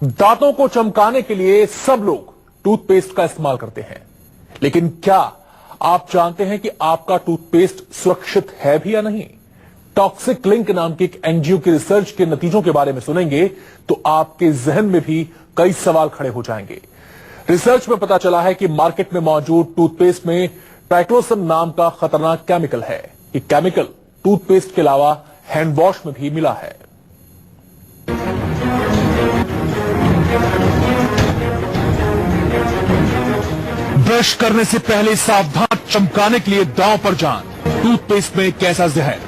दांतों को चमकाने के लिए सब लोग टूथपेस्ट का इस्तेमाल करते हैं, लेकिन क्या आप जानते हैं कि आपका टूथपेस्ट सुरक्षित है भी या नहीं? टॉक्सिक लिंक नाम की एक एनजीओ की रिसर्च के नतीजों के बारे में सुनेंगे तो आपके जहन में भी कई सवाल खड़े हो जाएंगे। रिसर्च में पता चला है कि मार्केट में मौजूद टूथपेस्ट में ट्राइक्लोसन नाम का खतरनाक केमिकल है। ये केमिकल टूथपेस्ट के अलावा हैंड वॉश में भी मिला है। ब्रश करने से पहले सावधान, चमकाने के लिए दांव पर जान। टूथपेस्ट में कैसा जहर?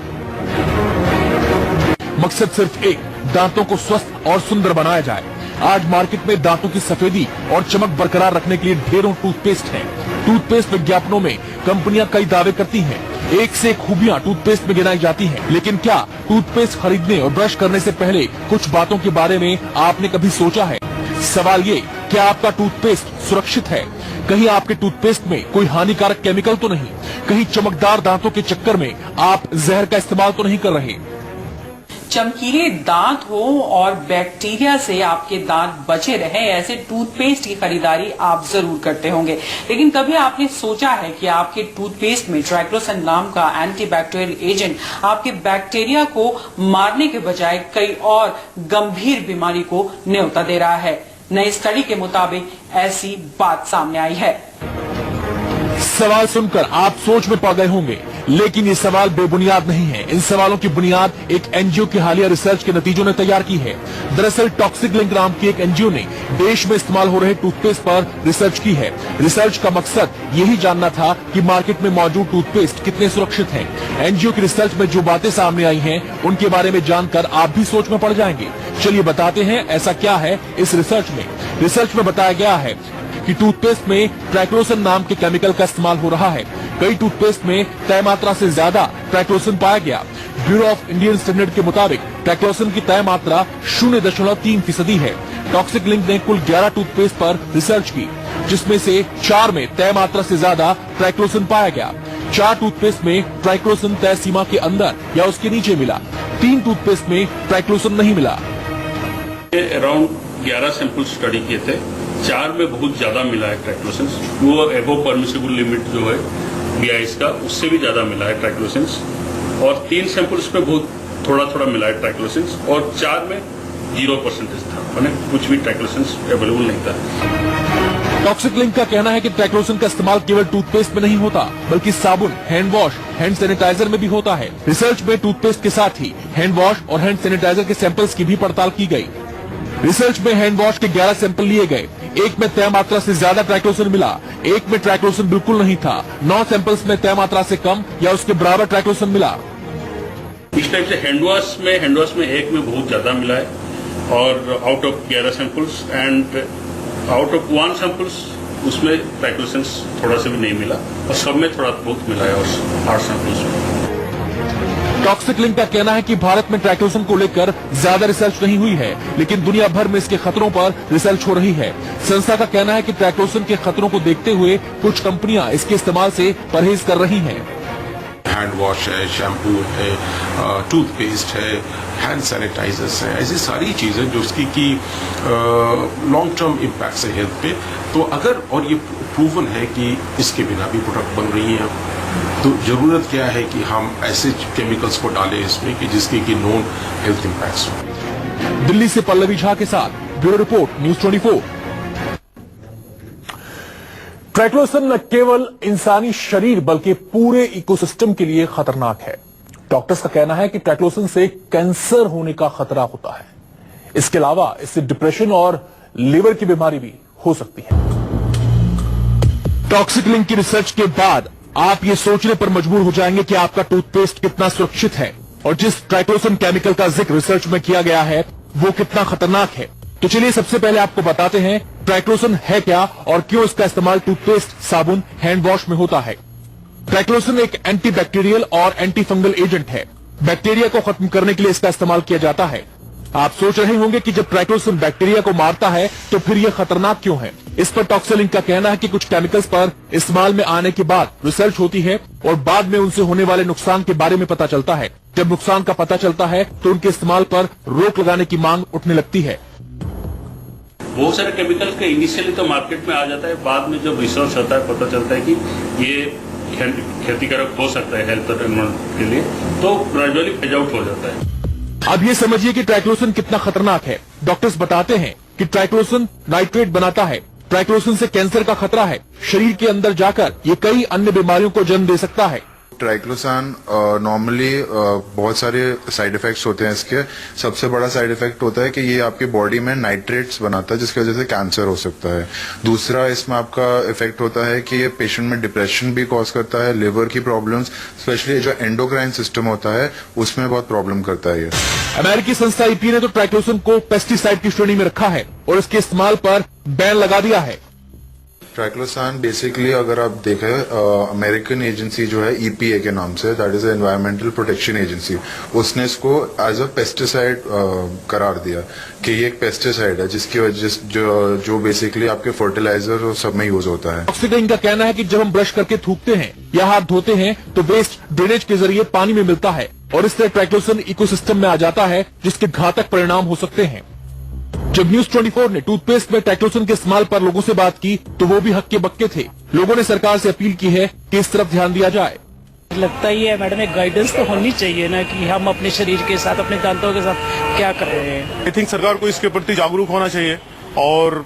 मकसद सिर्फ एक, दांतों को स्वस्थ और सुंदर बनाया जाए। आज मार्केट में दांतों की सफेदी और चमक बरकरार रखने के लिए ढेरों टूथपेस्ट हैं। टूथपेस्ट विज्ञापनों में कंपनियां कई दावे करती हैं, एक से एक खूबियां टूथपेस्ट में गिनाई जाती हैं, लेकिन क्या टूथपेस्ट खरीदने और ब्रश करने से पहले कुछ बातों के बारे में आपने कभी सोचा है? सवाल ये, क्या आपका टूथपेस्ट सुरक्षित है? कहीं आपके टूथपेस्ट में कोई हानिकारक केमिकल तो नहीं? कहीं चमकदार दांतों के चक्कर में आप जहर का इस्तेमाल तो नहीं कर रहे? चमकीले दांत हो और बैक्टीरिया से आपके दांत बचे रहे, ऐसे टूथपेस्ट की खरीदारी आप जरूर करते होंगे। लेकिन कभी आपने सोचा है कि आपके टूथपेस्ट में ट्राइक्लोसन नाम का एंटीबैक्टीरियल एजेंट आपके बैक्टीरिया को मारने के बजाय कई और गंभीर बीमारी को न्योता दे रहा है? नई स्टडी के मुताबिक ऐसी बात सामने आई है। सवाल सुनकर आप सोच में पड़ गए होंगे, लेकिन ये सवाल बेबुनियाद नहीं है। इन सवालों की बुनियाद एक एनजीओ की हालिया रिसर्च के नतीजों ने तैयार की है। दरअसल टॉक्सिक लिंक नाम की एक एनजीओ ने देश में इस्तेमाल हो रहे टूथपेस्ट पर रिसर्च की है। रिसर्च का मकसद यही जानना था कि मार्केट में मौजूद टूथपेस्ट कितने सुरक्षित हैं। एनजीओ की रिसर्च में जो बातें सामने आई हैं, उनके बारे में जानकर आप भी सोच में पड़ जाएंगे। चलिए बताते हैं ऐसा क्या है इस रिसर्च में। रिसर्च में बताया गया है कि टूथपेस्ट में ट्राइक्लोसन नाम के केमिकल का इस्तेमाल हो रहा है। कई टूथपेस्ट में तय मात्रा से ज्यादा ट्राइक्लोसन पाया गया। ब्यूरो ऑफ इंडियन स्टैंडर्ड के मुताबिक ट्राइक्लोसन की तय मात्रा 0.3% है। टॉक्सिक लिंक ने कुल 11 टूथपेस्ट पर रिसर्च की, जिसमें से 4 में तय मात्रा से ज्यादा ट्राइक्लोसन पाया गया। 4 टूथपेस्ट में ट्राइक्लोसन तय सीमा के अंदर या उसके नीचे मिला। 3 टूथपेस्ट में ट्राइक्लोसन नहीं मिला। अराउंड 11 सैंपल स्टडी किए थे, 4 में बहुत ज्यादा मिला है ट्राइक्लोसन। वो एबो परमिसिबल लिमिट जो है BIS का, उससे भी ज्यादा मिला है ट्राइक्लोसन। और 3 सैंपल्स में बहुत थोड़ा थोड़ा मिला है ट्राइक्लोसन, और 4 में 0% था, मैंने कुछ भी ट्राइक्लोसन अवेलेबल नहीं था। टॉक्सिक लिंक का कहना है कि ट्राइक्लोसन का इस्तेमाल केवल टूथपेस्ट में नहीं होता, बल्कि साबुन, हैंड वॉश, हैंड सैनिटाइजर में भी होता है। रिसर्च में टूथपेस्ट के साथ ही हैंड वॉश और हैंड सैनिटाइजर के सैंपल्स की भी पड़ताल की गई। रिसर्च में हैंड वॉश के 11 सैंपल लिए गए। एक में तय मात्रा से ज्यादा ट्राइक्लोसन मिला, एक में ट्राइक्लोसन बिल्कुल नहीं था। 9 सैंपल्स में तय मात्रा से कम या उसके बराबर ट्राइक्लोसन मिला। इस टाइप से हैंड वॉश में एक में बहुत ज्यादा मिला है, और out of 11 samples and out of 1 samples उसमें ट्राइक्लोसन थोड़ा सा भी नहीं मिला, और सब में थोड़ा बहुत मिला है, और 8 सैंपल्स में। टॉक्सिक लिंक का कहना है कि भारत में ट्राइक्लोसन को लेकर ज्यादा रिसर्च नहीं हुई है, लेकिन दुनिया भर में इसके खतरों पर रिसर्च हो रही है। संस्था का कहना है कि ट्राइक्लोसन के खतरों को देखते हुए कुछ कंपनियां इसके इस्तेमाल से परहेज कर रही हैं। हैंड वॉश है, शैम्पू है, टूथपेस्ट है, हैंड सैनिटाइजर्स है, ऐसी सारी चीजें जो उसकी की लॉन्ग टर्म इम्पैक्ट है हेल्थ पे। तो अगर और ये प्रूवन है कि इसके बिना भी प्रोडक्ट बन रही हैं, तो जरूरत क्या है कि हम ऐसे केमिकल्स को डालें इसमें कि जिसके की नोन हेल्थ इम्पैक्ट्स हो। दिल्ली से पल्लवी झा के साथ ब्यूरो रिपोर्ट, न्यूज 24। ट्राइक्लोसन न केवल इंसानी शरीर बल्कि पूरे इकोसिस्टम के लिए खतरनाक है। डॉक्टर्स का कहना है कि ट्राइक्लोसन से कैंसर होने का खतरा होता है। इसके अलावा इससे डिप्रेशन और लिवर की बीमारी भी हो सकती है। टॉक्सिक लिंक की रिसर्च के बाद आप ये सोचने पर मजबूर हो जाएंगे कि आपका टूथपेस्ट कितना सुरक्षित है और जिस ट्राइक्लोसन केमिकल का जिक्र रिसर्च में किया गया है वो कितना खतरनाक है। तो चलिए सबसे पहले आपको बताते हैं ट्राइक्लोसन है क्या और क्यों इसका इस्तेमाल टूथपेस्ट, साबुन, हैंड वॉश में होता है। ट्राइक्लोसन एक एंटीबैक्टीरियल और एंटी फंगल एजेंट है। बैक्टीरिया को खत्म करने के लिए इसका इस्तेमाल किया जाता है। आप सोच रहे होंगे कि जब ट्राइक्लोसन बैक्टीरिया को मारता है तो फिर यह खतरनाक क्यों है। इस पर टॉक्सिक लिंक का कहना है कि कुछ केमिकल्स पर इस्तेमाल में आने के बाद रिसर्च होती है और बाद में उनसे होने वाले नुकसान के बारे में पता चलता है। जब नुकसान का पता चलता है तो उनके इस्तेमाल पर रोक लगाने की मांग उठने लगती है। बहुत सारे केमिकल के इनिशियली तो मार्केट में आ जाता है, बाद में जब रिसर्च होता है पता चलता है कि ये क्षतिकारक हो सकता है हेल्थ और एनवायरमेंट के लिए, तो ग्रेजुअली फेज आउट हो जाता है। अब ये समझिए कि ट्राइक्लोसन कितना खतरनाक है। डॉक्टर्स बताते हैं कि ट्राइक्लोसन नाइट्रेट बनाता है। ट्राइक्लोसन से कैंसर का खतरा है। शरीर के अंदर जाकर ये कई अन्य बीमारियों को जन्म दे सकता है। ट्राइक्लोसान नॉर्मली बहुत सारे साइड इफेक्ट्स होते हैं इसके। सबसे बड़ा साइड इफेक्ट होता है कि ये आपके बॉडी में नाइट्रेट्स बनाता है, जिसकी वजह से कैंसर हो सकता है। दूसरा इसमें आपका इफेक्ट होता है कि ये पेशेंट में डिप्रेशन भी कॉज करता है, लिवर की प्रॉब्लम्स, स्पेशली जो एंडोक्राइन सिस्टम होता है उसमें बहुत प्रॉब्लम करता है ये। अमेरिकी संस्था EPA ने तो ट्राइक्लोसन को पेस्टिसाइड की श्रेणी में रखा है और इसके इस्तेमाल पर बैन लगा दिया है। ट्राइक्लोसान बेसिकली अगर आप देखें, अमेरिकन एजेंसी जो है EPA के नाम से, that is environmental protection agency, उसने इसको एज अ पेस्टिसाइड करार दिया कि ये एक पेस्टिसाइड है जिसकी वजह जो बेसिकली आपके फर्टिलाइजर और सब में यूज होता है। टॉक्सिक लिंक का कहना है कि जब हम ब्रश करके थूकते हैं या हाथ धोते हैं तो वेस्ट ड्रेनेज के जरिए पानी में मिलता है और इस तरह ट्राइक्लोसन इकोसिस्टम में आ जाता है, जिसके घातक परिणाम हो सकते हैं। जब न्यूज 24 ने टूथपेस्ट में ट्राइक्लोसन के इस्तेमाल पर लोगों से बात की तो वो भी हक्के बक्के थे। लोगों ने सरकार से अपील की है कि इस तरफ ध्यान दिया जाए। लगता ही है मैडम, एक गाइडेंस तो होनी चाहिए ना कि हम अपने शरीर के साथ, अपने दांतों के साथ क्या कर रहे हैं। आई थिंक सरकार को इसके प्रति जागरूक होना चाहिए और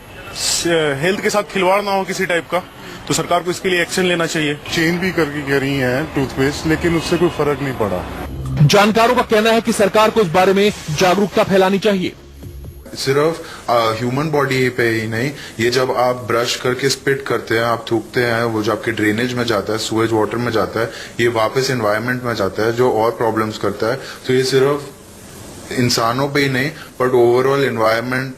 हेल्थ के साथ खिलवाड़ ना हो किसी टाइप का, तो सरकार को इसके लिए एक्शन लेना चाहिए। चेंज भी करके कह रही है टूथपेस्ट, लेकिन उससे कोई फर्क नहीं पड़ा। जानकारों का कहना है कि सरकार को इस बारे में जागरूकता फैलानी चाहिए। सिर्फ ह्यूमन बॉडी पे ही नहीं, ये जब आप ब्रश करके स्पिट करते हैं, आप थूकते हैं, वो जो आपके ड्रेनेज में जाता है, सुएज वाटर में जाता है, ये वापस एनवायरनमेंट में जाता है जो और प्रॉब्लम्स करता है। तो ये सिर्फ इंसानों पे ही नहीं बट ओवरऑल एनवायरनमेंट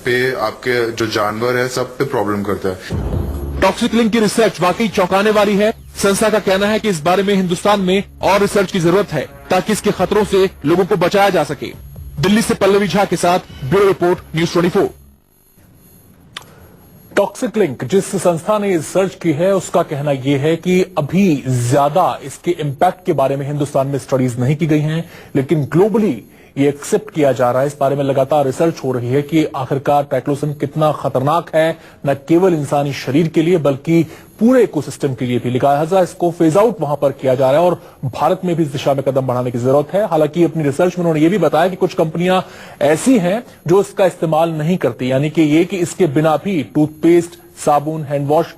पे, आपके जो जानवर है सब पे प्रॉब्लम करता है। टॉक्सिक लिंक की रिसर्च वाकई चौंकाने वाली है। संस्था का कहना है कि इस बारे में हिंदुस्तान में और रिसर्च की जरूरत है ताकि इसके खतरों से लोगों को बचाया जा सके। दिल्ली से पल्लवी झा के साथ bureau report, news 24। Toxic link जिस संस्था ने रिसर्च की है उसका कहना यह है कि अभी ज्यादा इसके इम्पैक्ट के बारे में हिंदुस्तान में स्टडीज नहीं की गई हैं, लेकिन ग्लोबली ये एक्सेप्ट किया जा रहा है। इस बारे में लगातार रिसर्च हो रही है कि आखिरकार ट्राइक्लोसन कितना खतरनाक है, न केवल इंसानी शरीर के लिए बल्कि पूरे इकोसिस्टम के लिए भी। लिहाजा इसको फेज आउट वहां पर किया जा रहा है और भारत में भी इस दिशा में कदम बढ़ाने की जरूरत है। हालांकि अपनी रिसर्च में उन्होंने ये भी बताया कि कुछ कंपनियां ऐसी हैं जो इसका इस्तेमाल नहीं करती, यानी कि ये कि इसके बिना भी टूथपेस्ट, साबुन, हैंडवॉश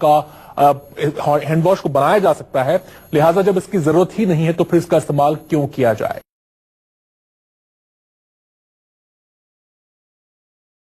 को बनाया जा सकता है। लिहाजा जब इसकी जरूरत ही नहीं है तो फिर इसका इस्तेमाल क्यों किया जाए।